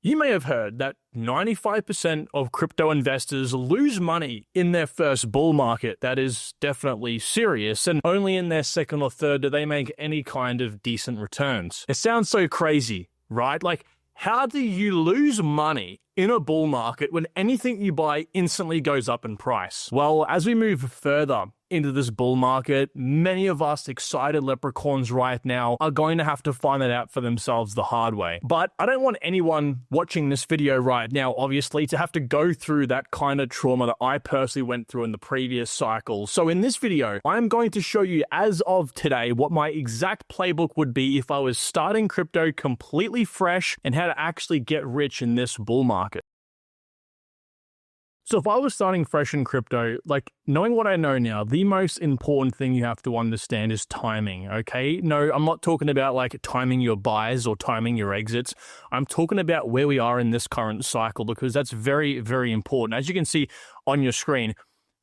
You may have heard that 95% of crypto investors lose money in their first bull market. That is definitely serious, and only in their second or third do they make any kind of decent returns. It sounds so crazy, right? Like, how do you lose money in a bull market when anything you buy instantly goes up in price? Well, as we move further into this bull market, many of us excited leprechauns right now are going to have to find that out for themselves the hard way. But I don't want anyone watching this video right now, obviously, to have to go through that kind of trauma that I personally went through in the previous cycle. So in this video, I'm going to show you as of today what my exact playbook would be if I was starting crypto completely fresh and how to actually get rich in this bull market. So if I was starting fresh in crypto, like knowing what I know now, the most important thing you have to understand is timing, okay? No, I'm not talking about like timing your buys or timing your exits. I'm talking about where we are in this current cycle because that's very, very important. As you can see on your screen,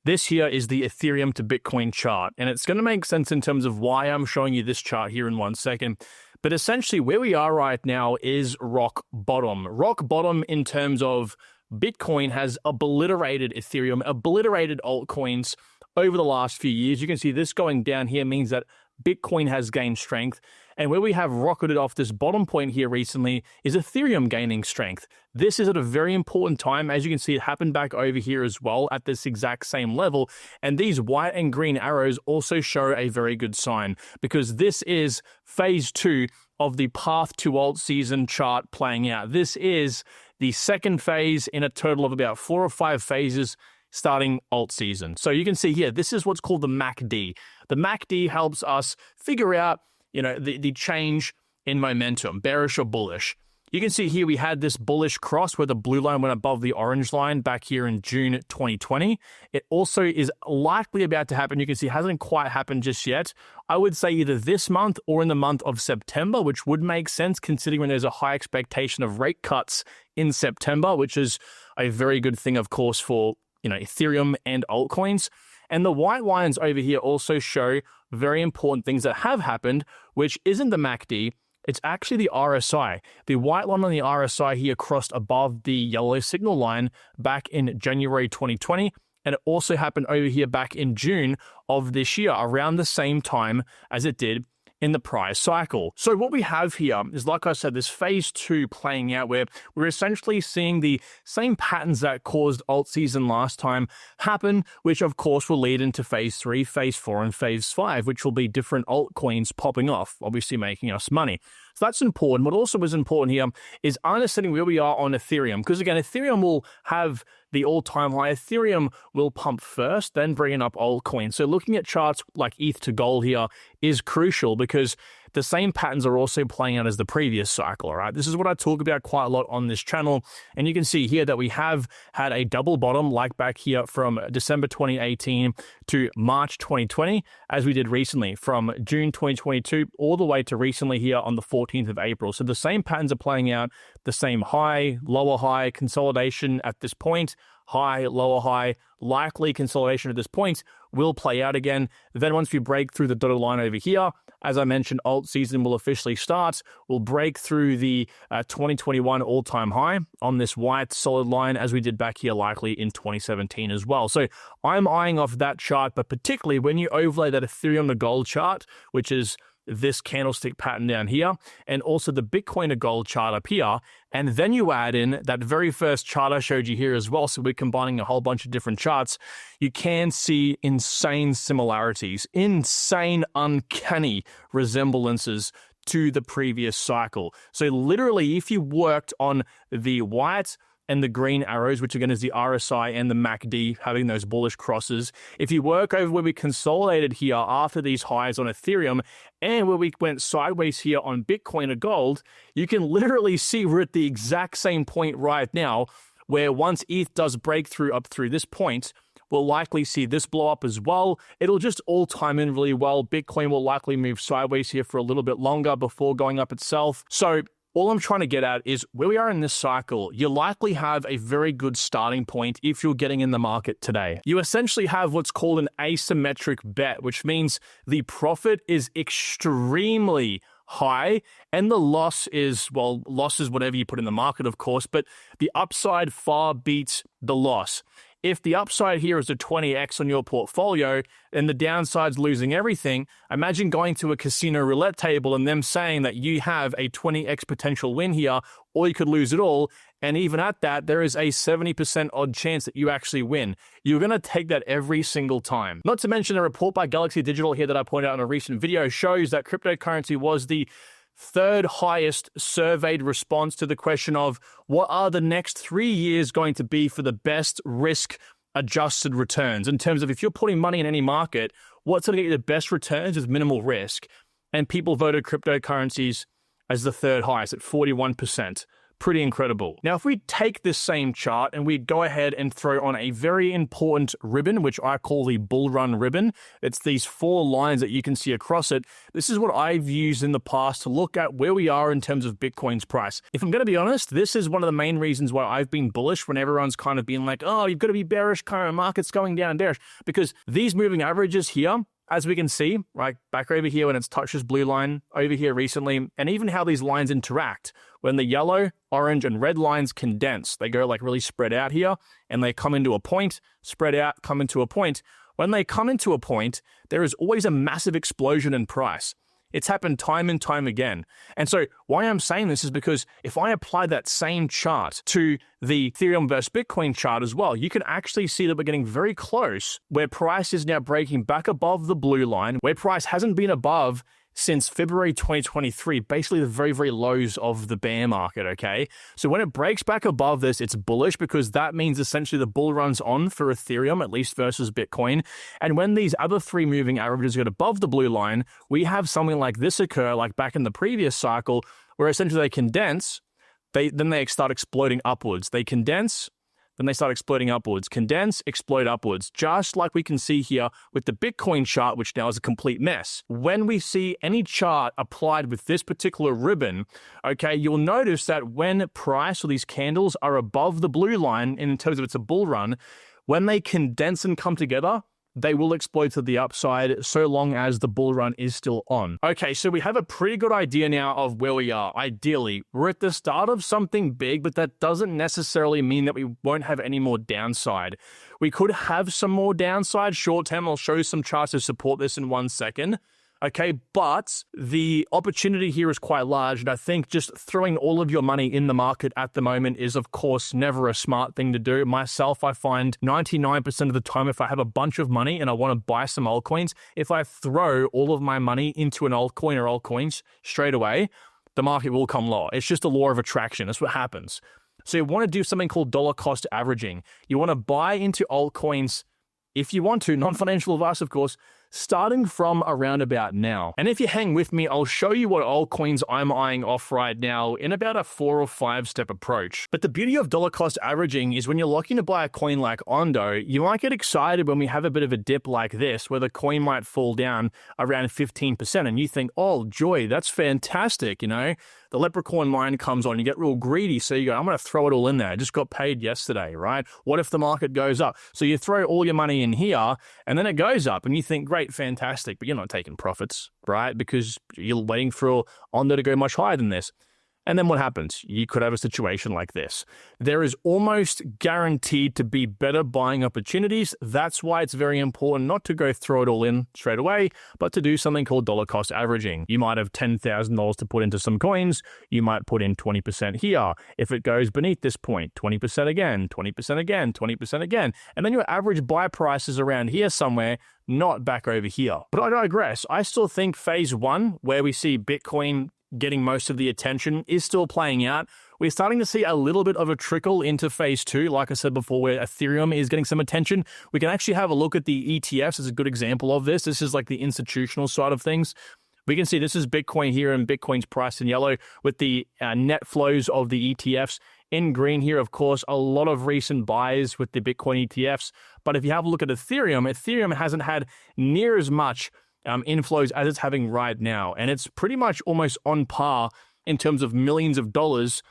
this here is the Ethereum to Bitcoin chart, and it's going to make sense in terms of why I'm showing you this chart here in 1 second. But essentially where we are right now is rock bottom. Rock bottom in terms of Bitcoin has obliterated Ethereum, obliterated altcoins over the last few years. You can see this going down here means that Bitcoin has gained strength. And where we have rocketed off this bottom point here recently is Ethereum gaining strength. This is at a very important time. As you can see, it happened back over here as well at this exact same level. And these white and green arrows also show a very good sign because this is phase 2 of the path to alt season chart playing out. This is the second phase in a total of about 4 or 5 phases starting alt season. So you can see here, this is what's called the MACD. The MACD helps us figure out, the change in momentum, bearish or bullish. You can see here we had this bullish cross where the blue line went above the orange line back here in June 2020. It also is likely about to happen. You can see it hasn't quite happened just yet. I would say either this month or in the month of September, which would make sense considering when there's a high expectation of rate cuts in September, which is a very good thing, of course, for Ethereum and altcoins. And the white lines over here also show very important things that have happened, which isn't the MACD. It's actually the RSI. The white line on the RSI here crossed above the yellow signal line back in January 2020. And it also happened over here back in June of this year, around the same time as it did in the prior cycle. So what we have here is, like I said, this phase 2 playing out where we're essentially seeing the same patterns that caused alt season last time happen, which of course will lead into phase 3, phase 4, and phase 5, which will be different altcoins popping off, obviously making us money. So that's important. What also is important here is understanding where we are on Ethereum, because again, Ethereum will have the all-time high. Ethereum will pump first, then bring up altcoins. So looking at charts like ETH to gold here is crucial because the same patterns are also playing out as the previous cycle, all right? This is what I talk about quite a lot on this channel. And you can see here that we have had a double bottom like back here from December 2018 to March 2020, as we did recently from June 2022 all the way to recently here on the 14th of April. So the same patterns are playing out, the same high, lower high consolidation at this point, high, lower high, likely consolidation at this point will play out again. Then once we break through the dotted line over here, as I mentioned, alt season will officially start. We'll break through the 2021 all-time high on this white solid line as we did back here likely in 2017 as well. So I'm eyeing off that chart, but particularly when you overlay that Ethereum to gold chart, which is this candlestick pattern down here, and also the Bitcoin to gold chart up here, and then you add in that very first chart I showed you here as well, so we're combining a whole bunch of different charts, you can see insane similarities, insane uncanny resemblances to the previous cycle. So literally, if you worked on the white and the green arrows, which again is the RSI and the MACD having those bullish crosses. If you work over where we consolidated here after these highs on Ethereum and where we went sideways here on Bitcoin or gold, you can literally see we're at the exact same point right now where once ETH does break through up through this point, we'll likely see this blow up as well. It'll just all time in really well. Bitcoin will likely move sideways here for a little bit longer before going up itself. So all I'm trying to get at is where we are in this cycle, you likely have a very good starting point if you're getting in the market today. You essentially have what's called an asymmetric bet, which means the profit is extremely high and the loss is, well, loss is whatever you put in the market, of course, but the upside far beats the loss. If the upside here is a 20x on your portfolio and the downside's losing everything, imagine going to a casino roulette table and them saying that you have a 20x potential win here, or you could lose it all. And even at that, there is a 70% odd chance that you actually win. You're going to take that every single time. Not to mention a report by Galaxy Digital here that I pointed out in a recent video shows that cryptocurrency was the third highest surveyed response to the question of what are the next 3 years going to be for the best risk adjusted returns in terms of if you're putting money in any market, what's going to get you the best returns is minimal risk. And people voted cryptocurrencies as the third highest at 41%. Pretty incredible. Now, if we take this same chart and we go ahead and throw on a very important ribbon, which I call the bull run ribbon, it's these 4 lines that you can see across it. This is what I've used in the past to look at where we are in terms of Bitcoin's price. If I'm going to be honest, this is one of the main reasons why I've been bullish when everyone's kind of been like, oh, you've got to be bearish, current market's going down, bearish, because these moving averages here, as we can see, right back over here when it's touched this blue line, over here recently, and even how these lines interact. When the yellow, orange, and red lines condense, they go like really spread out here, and they come into a point, spread out, come into a point. When they come into a point, there is always a massive explosion in price. It's happened time and time again. And so why I'm saying this is because if I apply that same chart to the Ethereum versus Bitcoin chart as well, you can actually see that we're getting very close where price is now breaking back above the blue line, where price hasn't been above since February 2023, basically the very, very lows of the bear market, okay? So when it breaks back above this, it's bullish because that means essentially the bull run's on for Ethereum, at least versus Bitcoin. And when these other 3 moving averages get above the blue line, we have something like this occur, like back in the previous cycle, where essentially they condense, then they start exploding upwards. They condense, then they start exploding upwards. Condense, explode upwards, just like we can see here with the Bitcoin chart, which now is a complete mess. When we see any chart applied with this particular ribbon, okay, you'll notice that when price or these candles are above the blue line in terms of it's a bull run, when they condense and come together, they will explode to the upside so long as the bull run is still on. Okay, so we have a pretty good idea now of where we are. Ideally, we're at the start of something big, but that doesn't necessarily mean that we won't have any more downside. We could have some more downside short term. I'll show you some charts to support this in 1 second. Okay, but the opportunity here is quite large, and I think just throwing all of your money in the market at the moment is, of course, never a smart thing to do. Myself, I find 99% of the time, if I have a bunch of money and I want to buy some altcoins, if I throw all of my money into an altcoin or altcoins straight away, the market will come lower. It's just a law of attraction. That's what happens. So you want to do something called dollar cost averaging. You want to buy into altcoins if you want to, non-financial advice, of course, starting from around about now. And if you hang with me, I'll show you what altcoins I'm eyeing off right now in about a 4 or 5 step approach. But the beauty of dollar cost averaging is when you're looking to buy a coin like Ondo, you might get excited when we have a bit of a dip like this, where the coin might fall down around 15%, and you think, oh, joy, that's fantastic, you know? The leprechaun mind comes on, you get real greedy, so you go, I'm going to throw it all in there. I just got paid yesterday, right? What if the market goes up? So you throw all your money in here, and then it goes up, and you think, great, fantastic, but you're not taking profits, right? Because you're waiting for Ondo to go much higher than this. And then what happens? You could have a situation like this. There is almost guaranteed to be better buying opportunities. That's why it's very important not to go throw it all in straight away, but to do something called dollar cost averaging. You might have $10,000 to put into some coins. You might put in 20% here. If it goes beneath this point, 20% again, 20% again, 20% again. And then your average buy price is around here somewhere, not back over here. But I digress. I still think phase 1, where we see Bitcoin getting most of the attention, is still playing out. We're starting to see a little bit of a trickle into phase 2, like I said before, where Ethereum is getting some attention. We can actually have a look at the ETFs as a good example of this. This is like the institutional side of things. We can see this is Bitcoin here, and Bitcoin's priced in yellow with the net flows of the ETFs. In green here, of course, a lot of recent buys with the Bitcoin ETFs. But if you have a look at Ethereum, Ethereum hasn't had near as much inflows as it's having right now. And it's pretty much almost on par in terms of millions of dollars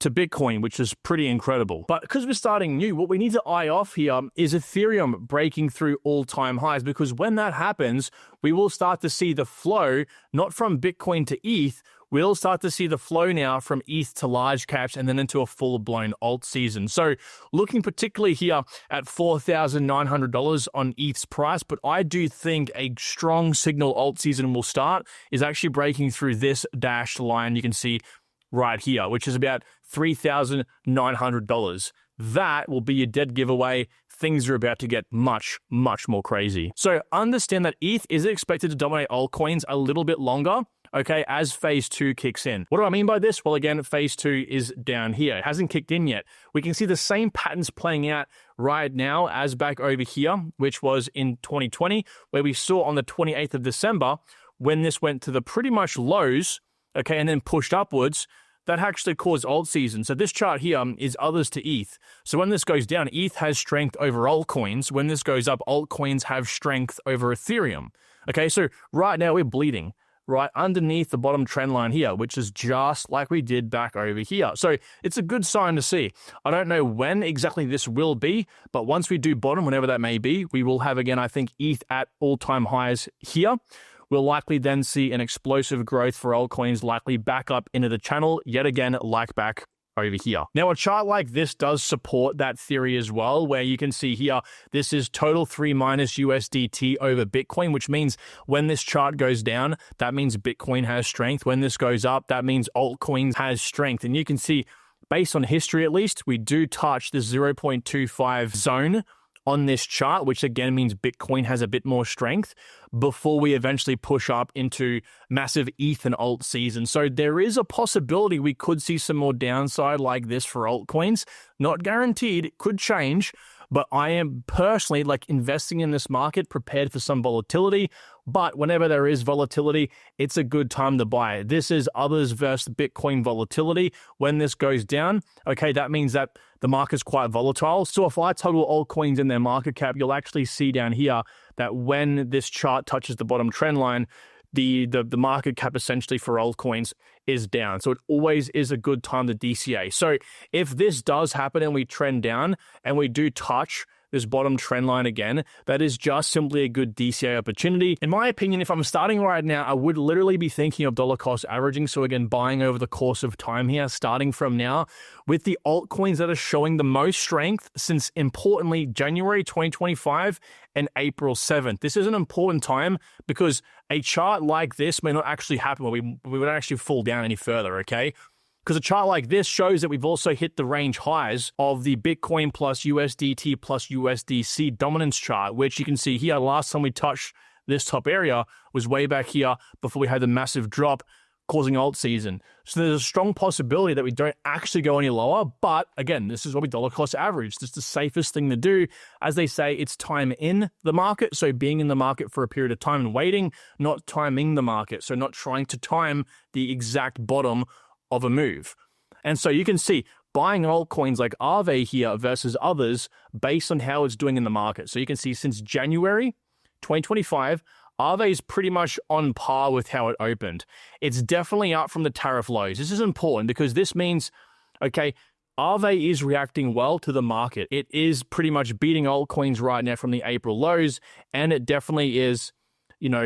to Bitcoin, which is pretty incredible. But because we're starting new, what we need to eye off here is Ethereum breaking through all-time highs, because when that happens, we will start to see the flow, not from Bitcoin to ETH, we'll start to see the flow now from ETH to large caps and then into a full-blown alt season. So looking particularly here at $4,900 on ETH's price, but I do think a strong signal alt season will start is actually breaking through this dashed line you can see right here, which is about $3,900. That will be your dead giveaway. Things are about to get much, much more crazy. So understand that ETH is expected to dominate altcoins a little bit longer, okay, as phase 2 kicks in. What do I mean by this? Well, again, phase 2 is down here. It hasn't kicked in yet. We can see the same patterns playing out right now as back over here, which was in 2020, where we saw on the 28th of December, when this went to the pretty much lows, okay, and then pushed upwards, that actually caused alt season. So this chart here is others to ETH. So when this goes down, ETH has strength over altcoins. When this goes up, altcoins have strength over Ethereum. Okay, so right now we're bleeding right underneath the bottom trend line here, which is just like we did back over here. So it's a good sign to see. I don't know when exactly this will be, but once we do bottom, whenever that may be, we will have, again, I think, ETH at all-time highs here. We'll likely then see an explosive growth for altcoins, likely back up into the channel, yet again, like back over here. Now, a chart like this does support that theory as well, where you can see here, this is total 3 minus USDT over Bitcoin, which means when this chart goes down, that means Bitcoin has strength. When this goes up, that means altcoins has strength. And you can see, based on history at least, we do touch the 0.25 zone on this chart, which again means Bitcoin has a bit more strength before we eventually push up into massive ETH and alt season. So there is a possibility we could see some more downside like this for altcoins. Not guaranteed, it could change, but I am personally investing in this market, prepared for some volatility. But whenever there is volatility, it's a good time to buy. This is others versus Bitcoin volatility. When this goes down, okay, that means that the market's quite volatile. So if I total altcoins in their market cap, you'll actually see down here that when this chart touches the bottom trend line, the market cap essentially for altcoins is down. So it always is a good time to DCA. So if this does happen and we trend down and we do touch this bottom trend line again, that is just simply a good DCA opportunity. In my opinion, if I'm starting right now, I would literally be thinking of dollar cost averaging. So again, buying over the course of time here, starting from now, with the altcoins that are showing the most strength since, importantly, January 2025 and April 7th. This is an important time because a chart like this may not actually happen where we would actually fall down any further, okay? Because a chart like this shows that we've also hit the range highs of the Bitcoin plus USDT plus USDC dominance chart, which you can see here. Last time we touched this top area was way back here before we had the massive drop causing alt season. So there's a strong possibility that we don't actually go any lower. But again, this is what we dollar cost average. This is the safest thing to do. As they say, it's time in the market. So being in the market for a period of time and waiting, not timing the market. So not trying to time the exact bottom of a move. And so you can see buying altcoins like Aave here versus others based on how it's doing in the market. So you can see since January 2025, Aave is pretty much on par with how it opened. It's definitely up from the tariff lows. This is important because this means, okay, Aave is reacting well to the market. It is pretty much beating altcoins right now from the April lows, and it definitely is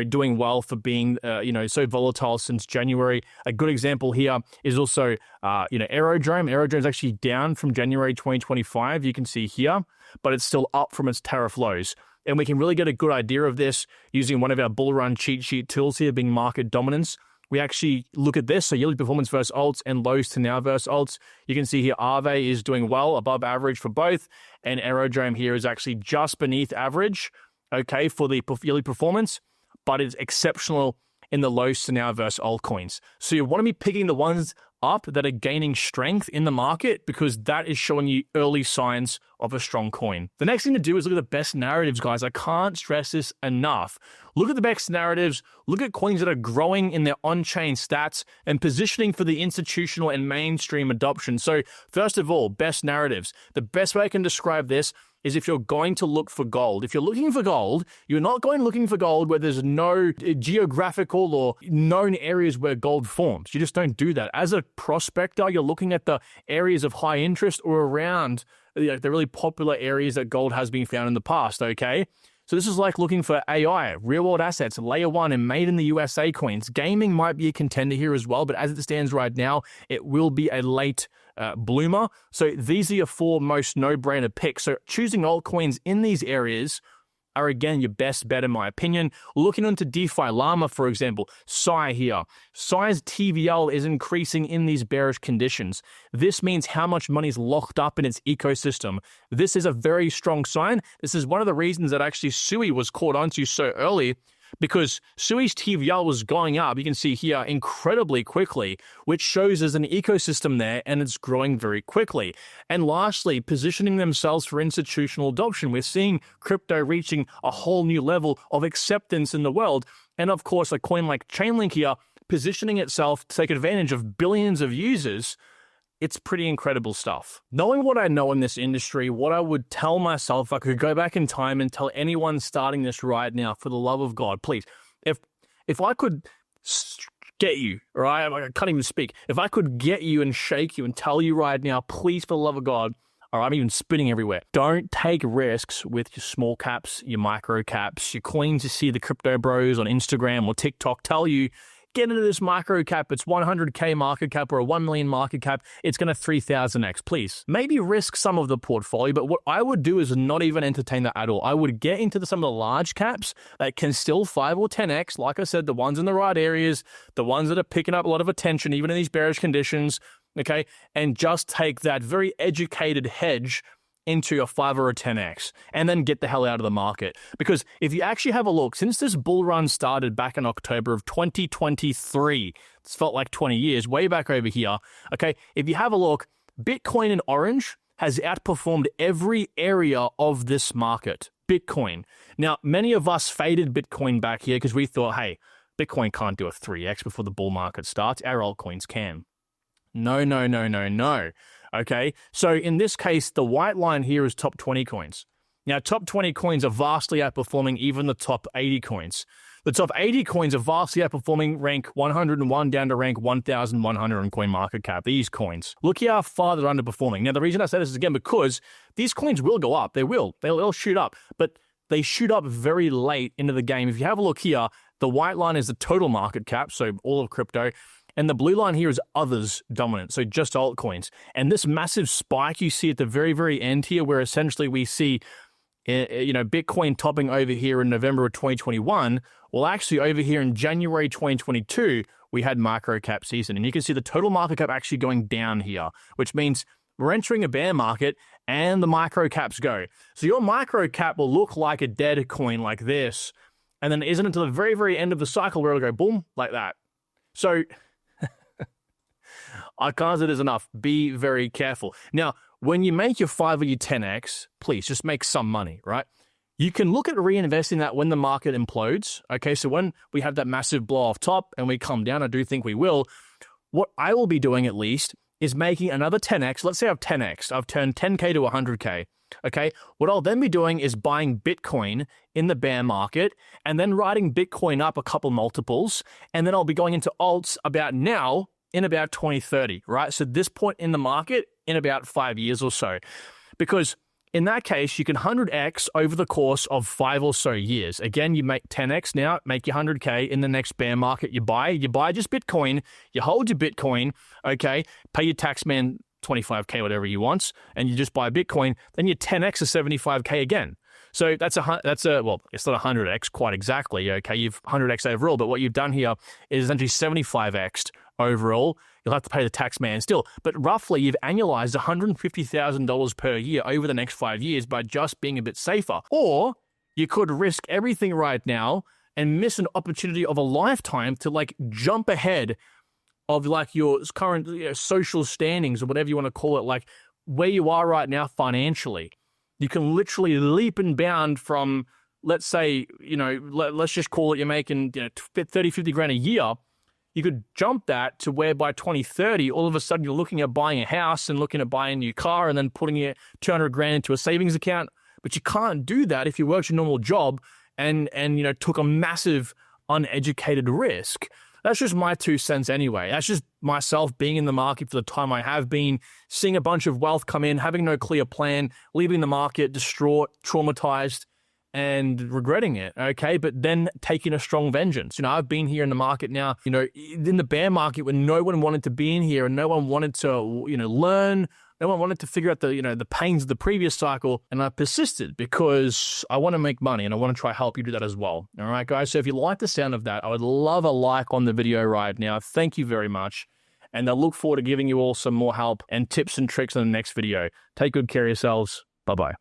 doing well for being, so volatile since January. A good example here is also, Aerodrome. Aerodrome is actually down from January 2025. You can see here, but it's still up from its tariff lows. And we can really get a good idea of this using one of our bull run cheat sheet tools here, being market dominance. We actually look at this, so yearly performance versus alts and lows to now versus alts. You can see here Aave is doing well, above average for both, and Aerodrome here is actually just beneath average, okay, for the yearly performance, but it's exceptional in the lows to now versus altcoins. So you want to be picking the ones up that are gaining strength in the market because that is showing you early signs of a strong coin. The next thing to do is look at the best narratives, guys. I can't stress this enough. Look at the best narratives. Look at coins that are growing in their on-chain stats and positioning for the institutional and mainstream adoption. So first of all, best narratives. The best way I can describe this is if you're going to look for gold. If you're looking for gold, you're not going looking for gold where there's no geographical or known areas where gold forms. You just don't do that. As a prospector, you're looking at the areas of high interest or around the really popular areas that gold has been found in the past, okay? So this is like looking for AI, real-world assets, layer 1 and made in the USA coins. Gaming might be a contender here as well, but as it stands right now, it will be a late bloomer. So these are your 4 most no-brainer picks. So choosing altcoins in these areas are, again, your best bet in my opinion. Looking into DeFi Llama, for example, Psy here. Psy's TVL is increasing in these bearish conditions. This means how much money is locked up in its ecosystem. This is a very strong sign. This is one of the reasons that actually Sui was caught onto so early, because Sui's TVL was going up, you can see here, incredibly quickly, which shows there's an ecosystem there and it's growing very quickly. And lastly, positioning themselves for institutional adoption. We're seeing crypto reaching a whole new level of acceptance in the world. And of course, a coin like Chainlink here, positioning itself to take advantage of billions of users. It's pretty incredible stuff. Knowing what I know in this industry, what I would tell myself if I could go back in time and tell anyone starting this right now, for the love of God, please, if I could get you, right? I can't even speak. If I could get you and shake you and tell you right now, please, for the love of God, or I'm even spinning everywhere, don't take risks with your small caps, your micro caps, your coins. You see the crypto bros on Instagram or TikTok tell you, get into this micro cap, it's 100K market cap or a 1 million market cap, it's going to 3,000x. Please, maybe risk some of the portfolio, but what I would do is not even entertain that at all. I would get into some of the large caps that can still 5 or 10x, like I said, the ones in the right areas, the ones that are picking up a lot of attention, even in these bearish conditions, okay, and just take that very educated hedge into a 5 or a 10x and then get the hell out of the market. Because if you actually have a look, since this bull run started back in October of 2023, it's felt like 20 years, way back over here, okay, if you have a look, Bitcoin in orange has outperformed every area of this market. Bitcoin. Now, many of us faded Bitcoin back here because we thought, hey, Bitcoin can't do a 3x before the bull market starts. Our altcoins can. No, no, no, no, no. Okay, so in this case, the white line here is top 20 coins. Now, top 20 coins are vastly outperforming even the top 80 coins. The top 80 coins are vastly outperforming rank 101 down to rank 1,100 in coin market cap. These coins. Look how far they're underperforming. Now, the reason I say this is, again, because these coins will go up. They will. They'll shoot up. But they shoot up very late into the game. If you have a look here, the white line is the total market cap, so all of crypto. And the blue line here is others dominant, so just altcoins. And this massive spike you see at the very, very end here, where essentially we see, Bitcoin topping over here in November of 2021. Well, actually over here in January 2022, we had micro cap season. And you can see the total market cap actually going down here, which means we're entering a bear market and the micro caps go. So your micro cap will look like a dead coin like this. And then it isn't until the very, very end of the cycle where it'll go boom, like that. So I can't say there's enough. Be very careful. Now, when you make your 5 or your 10x, please just make some money, right? You can look at reinvesting that when the market implodes. Okay, so when we have that massive blow off top and we come down, I do think we will. What I will be doing at least is making another 10x. Let's say I've 10x. I've turned 10K to 100K. Okay, what I'll then be doing is buying Bitcoin in the bear market and then riding Bitcoin up a couple multiples. And then I'll be going into alts about now in about 2030, right? So this point in the market in about 5 years or so. Because in that case, you can 100x over the course of 5 or so years. Again, you make 10x now, make your 100K in the next bear market. You buy just Bitcoin, you hold your Bitcoin, okay, pay your tax man 25K, whatever he wants, and you just buy Bitcoin, then you 10x is 75K again. So that's well, it's not 100x quite exactly, okay, you've 100x overall, but what you've done here is essentially 75x overall. You'll have to pay the tax man still, but roughly you've annualized $150,000 per year over the next 5 years by just being a bit safer. Or you could risk everything right now and miss an opportunity of a lifetime to like jump ahead of like your current social standings or whatever you want to call it, like where you are right now financially. You can literally leap and bound from, let's say, let's just call it you're making 30, 50 grand a year. You could jump that to where by 2030, all of a sudden you're looking at buying a house and looking at buying a new car and then putting it 200 grand into a savings account. But you can't do that if you worked your normal job and took a massive uneducated risk. That's just my 2 cents anyway. That's just myself being in the market for the time I have been, seeing a bunch of wealth come in, having no clear plan, leaving the market distraught, traumatized, and regretting it, okay? But then taking a strong vengeance. I've been here in the market now, in the bear market when no one wanted to be in here and no one wanted to, learn. No one wanted to figure out the pains of the previous cycle, and I persisted because I want to make money and I want to try help you do that as well. All right, guys. So if you like the sound of that, I would love a like on the video right now. Thank you very much. And I look forward to giving you all some more help and tips and tricks in the next video. Take good care of yourselves. Bye-bye.